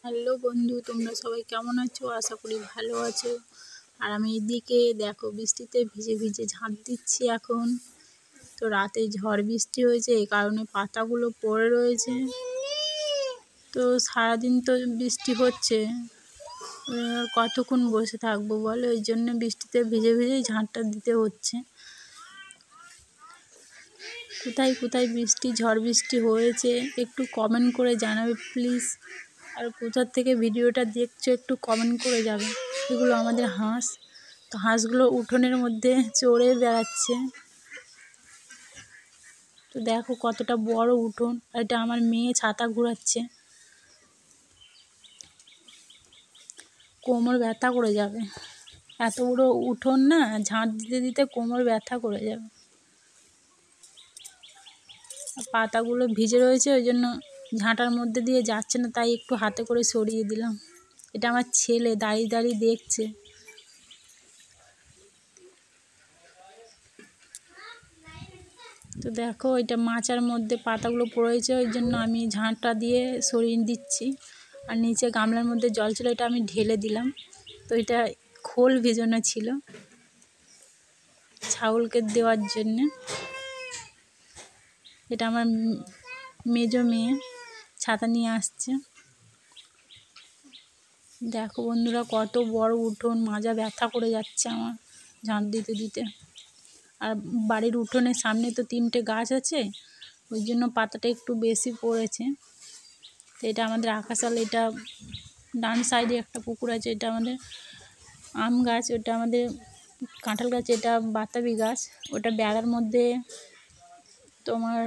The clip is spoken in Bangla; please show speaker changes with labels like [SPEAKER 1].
[SPEAKER 1] হ্যালো বন্ধু, তোমরা সবাই কেমন আছো? আশা করি ভালো আছো। আর আমি এদিকে দেখো বৃষ্টিতে ভিজে ভিজে ঝাঁট দিচ্ছি এখন। তো রাতে ঝড় বৃষ্টি হয়েছে, এই কারণে পাতাগুলো পড়ে রয়েছে। তো সারাদিন তো বৃষ্টি হচ্ছে, আর কতক্ষণ বসে থাকবো বলো? এই জন্য বৃষ্টিতে ভিজে ভিজেই ঝাঁটটা দিতে হচ্ছে। কোথায় কোথায় বৃষ্টি ঝড় বৃষ্টি হয়েছে একটু কমেন্ট করে জানাবে প্লিজ। আর কোথার থেকে ভিডিওটা দেখছো একটু কমেন্ট করে যাবে। এগুলো আমাদের হাঁস, তো হাঁসগুলো উঠোনের মধ্যে চড়ে বেড়াচ্ছে। তো দেখো কতটা বড় উঠোন, আর এটা আমার মেয়ে ছাতা ঘোরাচ্ছে, কোমর ব্যথা করে যাবে। এত বড় উঠোন না, ঝাঁট দিতে দিতে কোমর ব্যথা করে যাবে। পাতাগুলো ভিজে রয়েছে, ওই জন্য ঝাঁটার মধ্যে দিয়ে যাচ্ছে না, তাই একটু হাতে করে সরিয়ে দিলাম। এটা আমার ছেলে দাঁড়িয়ে দাঁড়িয়ে দেখছে। তো দেখো এটা মাচার মধ্যে পাতাগুলো পড়েছে, ওই জন্য আমি ঝাঁটা দিয়ে সরিয়ে দিচ্ছি। আর নিচে গামলার মধ্যে জল ছিল, এটা আমি ঢেলে দিলাম। তো এটা খোল ভেজানো ছিল ছাগলকে দেওয়ার জন্যে। এটা আমার মেজো মেয়ে ছাতা নিয়ে আসছে। দেখো বন্ধুরা কত বড় উঠোন, মাজা ব্যথা করে যাচ্ছে আমার ঝাঁট দিতে দিতে। আর বাড়ির উঠোনের সামনে তো 3টে গাছ আছে, ওই জন্য পাতাটা একটু বেশি পড়েছে। তো এটা আমাদের আকাশাল, এটা ডান সাইডে একটা পুকুর আছে, এটা আমাদের আম গাছ, ওটা আমাদের কাঁঠাল গাছ, এটা বাতাবি গাছ। ওটা বেড়ার মধ্যে তোমার